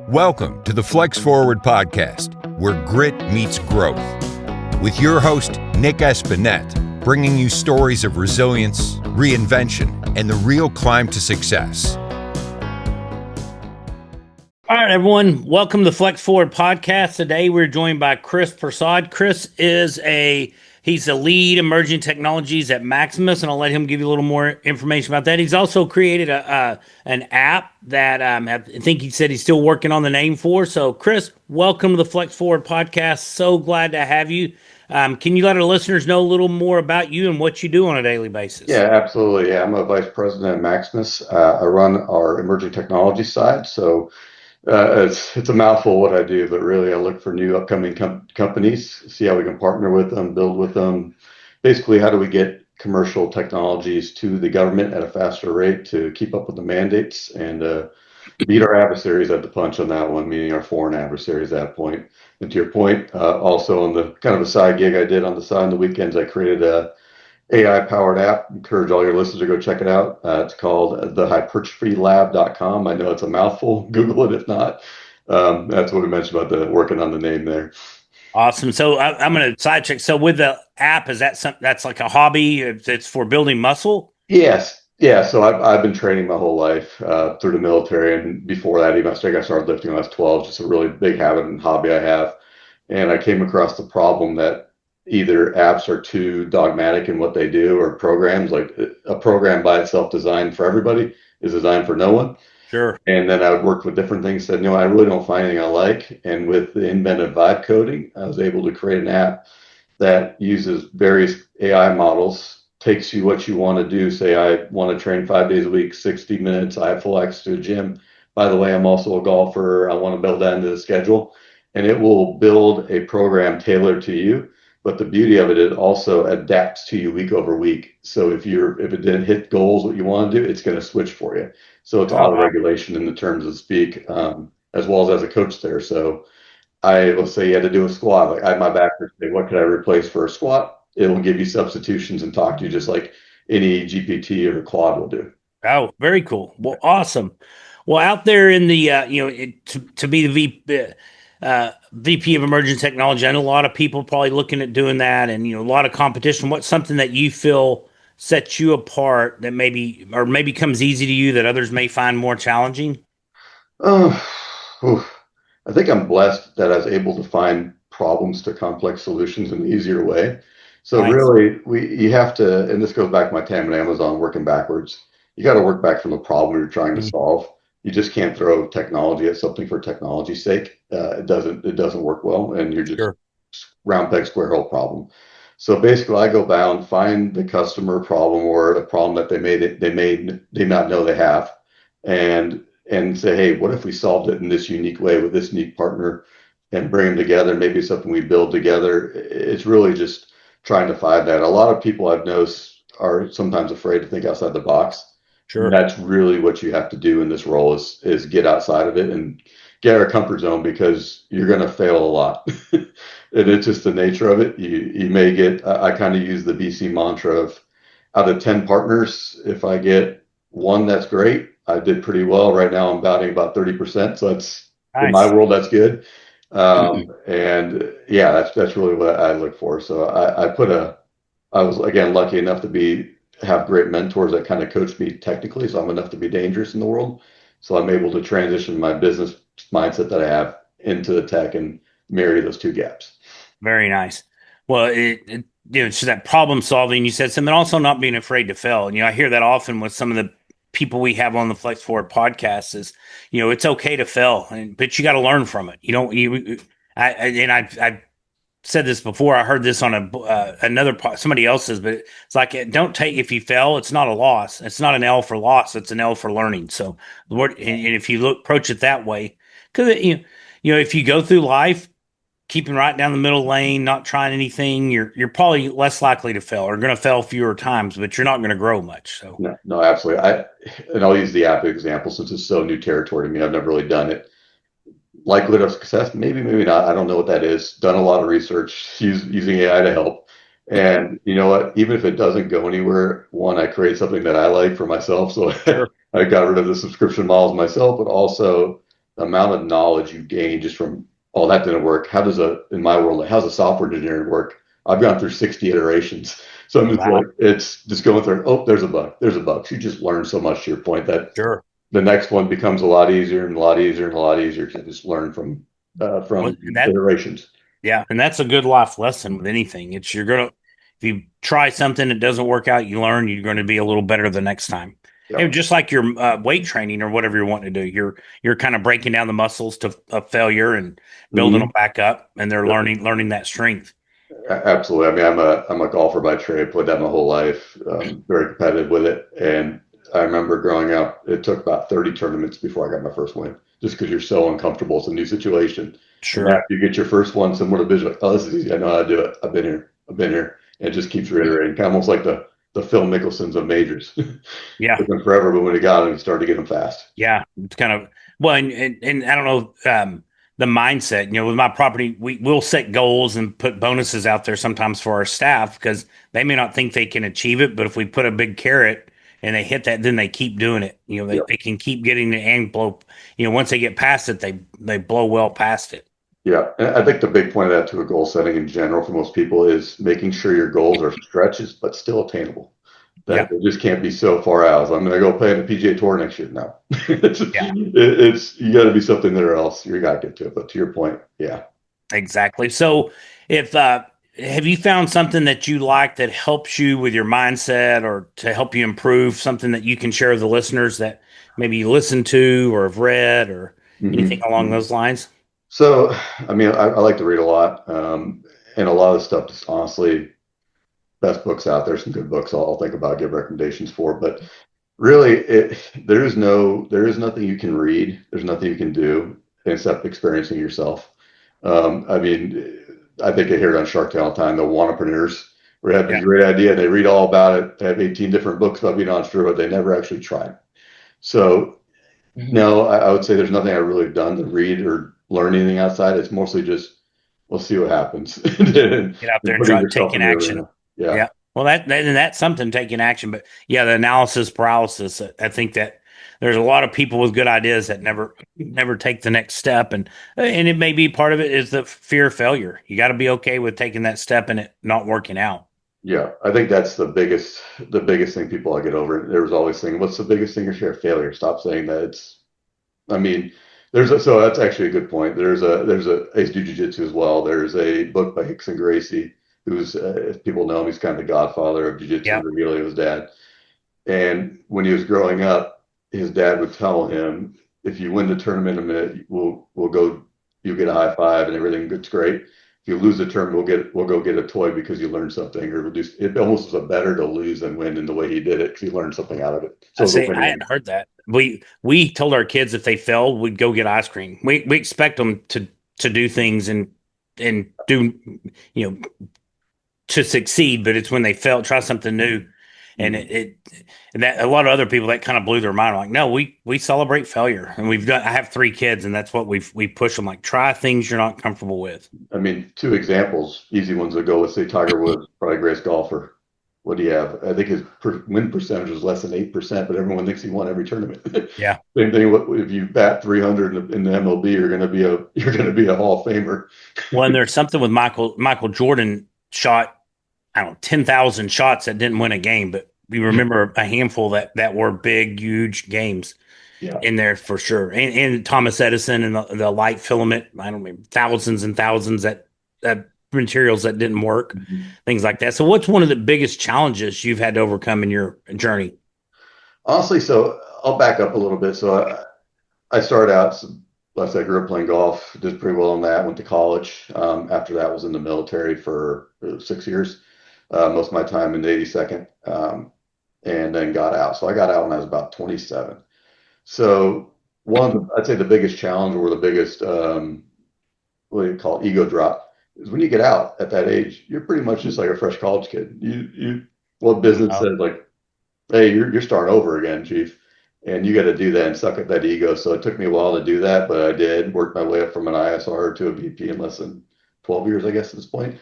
Welcome to the Flex Forward podcast, where grit meets growth. With your host, Nic Espanet, bringing you stories of resilience, reinvention, and the real climb to success. All right, everyone. Welcome to the Flex Forward podcast. Today, we're joined by Chris Persaud. Chris is he's the lead emerging technologies at Maximus, and I'll let him give you a little more information about that. He's also created an app that I think he said he's still working on the name for. So, Chris, welcome to the Flex Forward podcast. So glad to have you. Can you let our listeners know a little more about you and what you do on a daily basis? Yeah, absolutely. Yeah, I'm a vice president at Maximus. I run our emerging technology side. So it's a mouthful what I do, but really I look for new upcoming companies, see how we can partner with them, build with them. Basically, how do we get commercial technologies to the government at a faster rate to keep up with the mandates and beat our adversaries at the punch on that one, meaning our foreign adversaries at that point. And to your point, also on the kind of a side gig I did on the side on the weekends, I created a AI-powered app. Encourage all your listeners to go check it out. It's called the hypertrophlab.com. I know it's a mouthful. Google it if not. That's what we mentioned about working on the name there. Awesome. So I'm going to side check. So with the app, is that that's like a hobby? It's for building muscle? Yes. Yeah. So I've been training my whole life through the military. And before that, even I started lifting when I was 12, just a really big habit and hobby I have. And I came across the problem that either apps are too dogmatic in what they do, or programs, like a program by itself designed for everybody is designed for no one. Sure. And then I would work with different things, said, I really don't find anything I like. And with the inventive vibe coding, I was able to create an app that uses various AI models, takes you what you want to do. Say, I want to train 5 days a week, 60 minutes. I have full access to a gym. By the way, I'm also a golfer. I want to build that into the schedule. And it will build a program tailored to you. But the beauty of it, it also adapts to you week over week. So if it didn't hit goals, what you want to do, it's going to switch for you. So it's auto-regulation in the terms of speak, as well as a coach there. So let's say you had to do a squat. Like I had my backers say, what could I replace for a squat? It'll give you substitutions and talk to you just like any GPT or Claude will do. Oh, very cool. Well, awesome. Well, out there in the, to be the VP of Emerging Technology, I know a lot of people probably looking at doing that, and a lot of competition. What's something that you feel sets you apart that maybe comes easy to you that others may find more challenging? I think I'm blessed that I was able to find problems to complex solutions in an easier way. So nice. Really, you have to, and this goes back to my time at Amazon, working backwards. You got to work back from the problem you're trying to solve. You just can't throw technology at something for technology's sake. It doesn't work well, and you're just round peg square hole problem. So basically, I go down, find the customer problem or the problem that they not know they have, and say, hey, what if we solved it in this unique way with this unique partner, and bring them together? Maybe something we build together. It's really just trying to find that. A lot of people I've noticed are sometimes afraid to think outside the box. Sure. And that's really what you have to do in this role is get outside of it and get out of comfort zone, because you're going to fail a lot. And it's just the nature of it. You may get, I kind of use the BC mantra of, out of 10 partners, if I get one, that's great. I did pretty well. Right now I'm batting about 30%. So that's nice. In my world, that's good. And yeah, that's really what I look for. So I was again lucky enough to have great mentors that kind of coached me technically. So I'm enough to be dangerous in the world. So I'm able to transition my business mindset that I have into the tech and marry those two gaps. Very nice. Well, it's that problem solving. You said something, also not being afraid to fail. And, I hear that often with some of the people we have on the Flex Forward podcast is, it's okay to fail, but you got to learn from it. I've said this before. I heard this on somebody else's, but it's like, if you fail, it's not a loss. It's not an L for loss. It's an L for learning. So, and if you approach it that way, because if you go through life keeping right down the middle lane, not trying anything, you're probably less likely to fail, or going to fail fewer times, but you're not going to grow much. So no, absolutely. I'll use the app example since it's so new territory to me. I've never really done it. Likelihood of success, maybe not. I don't know what that is. Done a lot of research using AI to help. And you know what? Even if it doesn't go anywhere, I create something that I like for myself. So sure. I got rid of the subscription models myself, but also amount of knowledge you gain just from, oh, that didn't work. In my world, how's a software engineering work? I've gone through 60 iterations. So I'm just Wow. like, it's just going through, oh, there's a bug. There's a bug. So you just learn so much, to your point, that Sure. the next one becomes a lot easier and a lot easier and a lot easier to just learn from Well, that iterations. Yeah, and that's a good life lesson with anything. It's you're gonna if you try something that doesn't work out, you learn you're going to be a little better the next time. Yeah. And just like your weight training or whatever you're wanting to do, you're kind of breaking down the muscles to of failure and building them back up, and they're learning that strength. Absolutely. I mean, I'm a golfer by trade, played that my whole life, very competitive with it. And I remember growing up, it took about 30 tournaments before I got my first win, just because you're so uncomfortable. It's a new situation. Sure. And after you get your first one, somewhat of visual, like, oh, this is easy. I know how to do it. I've been here. I've been here. And it just keeps reiterating, kind of almost like the Phil Mickelsons of majors. Yeah. Took them forever, but when he got them, he started to get them fast. Yeah. It's kind of well, and I don't know the mindset. With my property, we'll set goals and put bonuses out there sometimes for our staff because they may not think they can achieve it, but if we put a big carrot and they hit that, then they keep doing it. They can keep getting it and blow. Once they get past it, they blow well past it. Yeah, and I think the big point of that to a goal setting in general for most people is making sure your goals are stretches but still attainable. That they just can't be so far out. So I'm going to go play in the PGA Tour next year. No, it's you got to be something there, or else you got to get to it. But to your point, yeah, exactly. So, if have you found something that you like that helps you with your mindset or to help you improve, something that you can share with the listeners that maybe you listen to or have read or anything along those lines? So, I mean, I like to read a lot, and a lot of stuff just honestly, best books out there, some good books I'll think about, give recommendations for. But really, there is nothing you can read, there's nothing you can do except experiencing yourself. I mean, I think I hear it on Shark Tank all the time, the entrepreneurs where they have a great idea, they read all about it, they have 18 different books about being an entrepreneur, but they never actually tried. So, no, I would say there's nothing I've really done to read or learn anything outside. It's mostly just, we'll see what happens. Get out there and try taking action. Yeah. Well, that's something, taking action. But yeah, the analysis paralysis. I think that there's a lot of people with good ideas that never take the next step, and it may be part of it is the fear of failure. You got to be okay with taking that step and it not working out. Yeah, I think that's the biggest thing people I get over. There was always saying, what's the biggest thing is fear of failure? Stop saying that. I mean, so that's actually a good point. I used to do jiu-jitsu as well. There's a book by Hickson Gracie, who's, if people know him, he's kind of the godfather of jiu-jitsu, really his dad. And when he was growing up, his dad would tell him, if you win the tournament in a minute, you'll get a high five and everything gets great. If you lose the tournament, we'll go get a toy because you learned something, or it almost was better to lose than win in the way he did it because he learned something out of it. So I hadn't heard that. We told our kids if they failed, we'd go get ice cream. We expect them to do things and do to succeed, but it's when they fail, try something new. And and that a lot of other people that kind of blew their mind. Like, no, we celebrate failure, and I have 3 kids, and that's what we push them. Like, try things you're not comfortable with. I mean, 2 examples, easy ones to go with. Say Tiger Woods, probably greatest golfer. What do you have? I think his win percentage was less than 8%, but everyone thinks he won every tournament. Yeah. Same thing. If you bat 300 in the MLB, you're going to be a Hall of Famer. Well, and there's something with Michael Jordan shot, I don't know, 10,000 shots that didn't win a game, but we remember a handful that were big, huge games in there for sure. And Thomas Edison and the light filament, I don't know, thousands and thousands that materials that didn't work, things like that. So what's one of the biggest challenges you've had to overcome in your journey? Honestly, so I'll back up a little bit. So I started out, I grew up playing golf, did pretty well on that, went to college. After that, was in the military for 6 years. Most of my time in the 82nd, and then got out. So I got out when I was about 27. So I'd say the biggest challenge or the biggest, what do you call it, ego drop is when you get out at that age, you're pretty much just like a fresh college kid. What business says like, hey, you're starting over again, chief. And you got to do that and suck at that ego. So it took me a while to do that, but I did work my way up from an ISR to a VP in less than 12 years, I guess, at this point.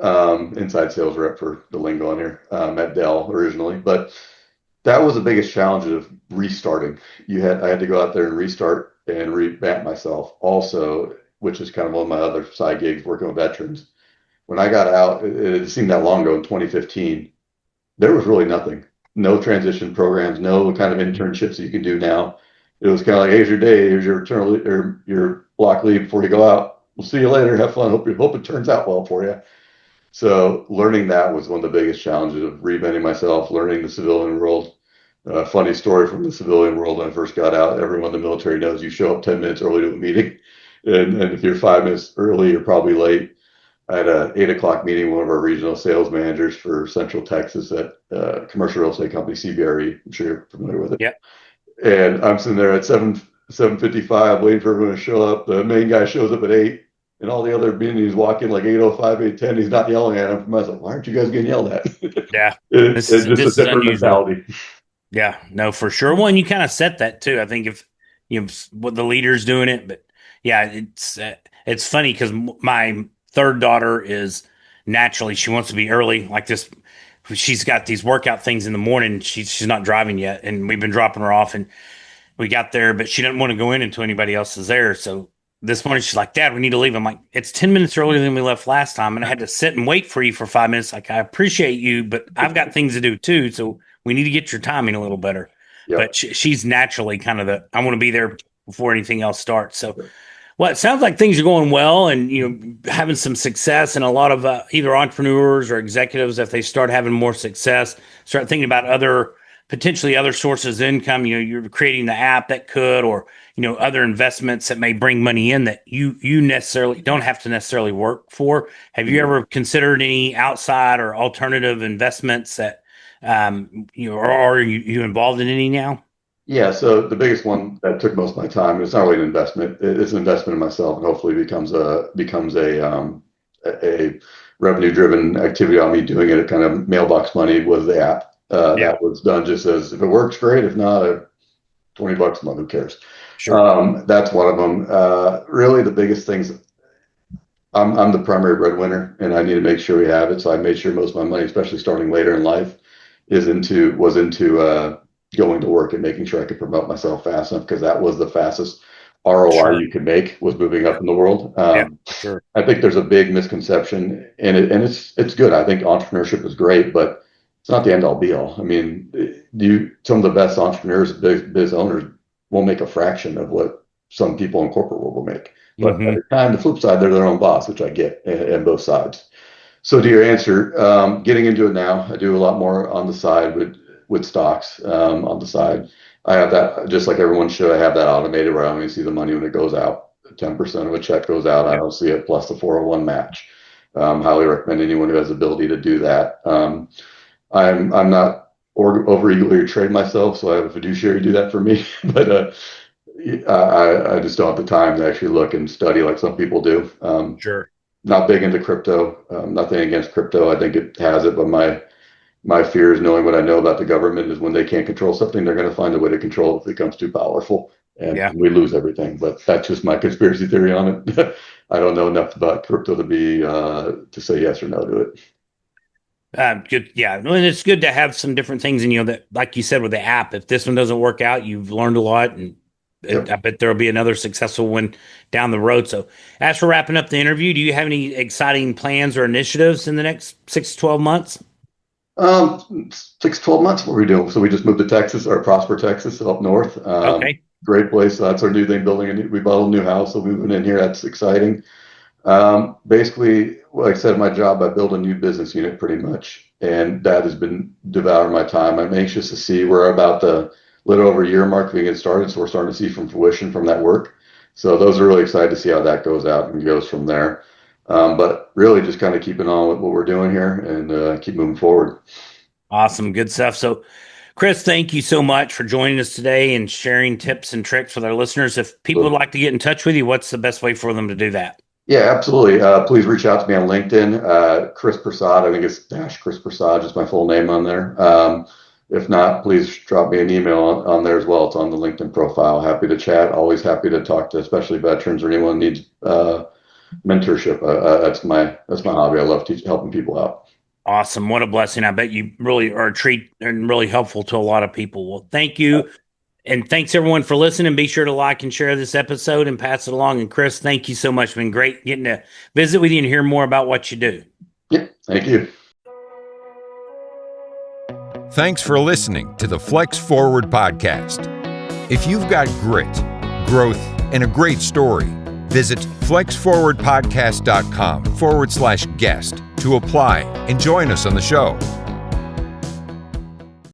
Inside sales rep for the lingo on here, at Dell originally. But that was the biggest challenge of restarting. I had to go out there and restart and revamp myself also, which is kind of one of my other side gigs working with veterans. When I got out, it seemed that long ago in 2015, there was really nothing. No transition programs, no kind of internships that you can do now. It was kind of like, here's your day, here's your return or your block leave before you go out. We'll see you later. Have fun. Hope it turns out well for you. So learning that was one of the biggest challenges of reinventing myself, learning the civilian world. Funny story from the civilian world when I first got out. Everyone in the military knows you show up 10 minutes early to a meeting. And if you're 5 minutes early, you're probably late. I had an 8 o'clock meeting with one of our regional sales managers for Central Texas at commercial real estate company, CBRE. I'm sure you're familiar with it. Yep. And I'm sitting there at 7:55 waiting for everyone to show up. The main guy shows up at 8. And all the other meetings walk in like 8:05, 8:10. He's not yelling at him. I was like, why aren't you guys getting yelled at? Yeah. It's just a different mentality. Yeah, no, for sure. Well, and you kind of set that too. I think if what the leader's doing it, but yeah, it's funny because my third daughter is naturally she wants to be early like this. She's got these workout things in the morning. She's not driving yet, and we've been dropping her off, and we got there, but she didn't want to go in until anybody else is there. So this morning she's like, Dad, we need to leave. I'm like, it's 10 minutes earlier than we left last time. And I had to sit and wait for you for 5 minutes. Like, I appreciate you, but I've got things to do too. So we need to get your timing a little better. Yep. But she's naturally kind of I want to be there before anything else starts. So, well, it sounds like things are going well and, having some success, and a lot of either entrepreneurs or executives, if they start having more success, start thinking about potentially other sources of income. You're creating the app that could, or other investments that may bring money in that you necessarily don't have to necessarily work for. Have you ever considered any outside or alternative investments that or are you involved in any now? Yeah, so the biggest one that took most of my time, it's not really an investment. It's an investment in myself, and hopefully becomes a revenue-driven activity on me doing it. Kind of mailbox money was the app. That was done just as, if it works, great. If not, $20 a month, who cares? Sure. That's one of them. Really, the biggest things. I'm the primary breadwinner, and I need to make sure we have it. So I made sure most of my money, especially starting later in life, was into going to work and making sure I could promote myself fast enough, because that was the fastest ROI you could make, was moving up in the world. Sure. I think there's a big misconception, and it's good. I think entrepreneurship is great, but it's not the end all be all. I mean, some of the best entrepreneurs, biz owners, won't make a fraction of what some people in corporate world will make. But at the time, the flip side, they're their own boss, which I get, and both sides. So to your answer, getting into it now, I do a lot more on the side with stocks on the side. I have that, just like everyone should. I have that automated where I only see the money when it goes out. 10% of a check goes out. I don't see it, plus the 401 match. Highly recommend anyone who has the ability to do that. I'm not over eagerly to trade myself, so I have a fiduciary do that for me. But I just don't have the time to actually look and study like some people do. Sure. Not big into crypto. Nothing against crypto. I think it has it, but my fear is, knowing what I know about the government, is when they can't control something, they're going to find a way to control it if it becomes too powerful, and we lose everything. But that's just my conspiracy theory on it. I don't know enough about crypto to say yes or no to it. Good. Yeah. And it's good to have some different things. And, that, like you said, with the app, if this one doesn't work out, you've learned a lot, and I bet there'll be another successful one down the road. So as for wrapping up the interview, do you have any exciting plans or initiatives in the next 6 to 12 months? 6 to 12 months. What are we doing? So we just moved to Texas, or Prosper, Texas, up north. Okay. Great place. So that's our new thing, we bought a new house, so we moving in here. That's exciting. Basically, like I said, my job, I build a new business unit pretty much, and that has been devouring my time. I'm anxious to see, we're about the little over a year mark we get started, so we're starting to see from fruition from that work. So those are really excited to see how that goes out and goes from there. But really just kind of keeping on with what we're doing here, and keep moving forward. Awesome. Good stuff. So Chris, thank you so much for joining us today and sharing tips and tricks with our listeners. If people would like to get in touch with you, what's the best way for them to do that? Yeah, absolutely. Please reach out to me on LinkedIn. Chris Persaud, I think it's --Chris Persaud, just my full name on there. If not, please drop me an email on there as well. It's on the LinkedIn profile. Happy to chat. Always happy to talk to, especially veterans or anyone who needs mentorship. That's my hobby. I love helping people out. Awesome. What a blessing. I bet you really are a treat and really helpful to a lot of people. Well, thank you. And thanks everyone for listening. Be sure to like and share this episode and pass it along. And Chris, thank you so much. It's been great getting to visit with you and hear more about what you do. Yeah, thank you. Thanks for listening to the Flex Forward podcast. If you've got grit, growth, and a great story, visit flexforwardpodcast.com/guest to apply and join us on the show.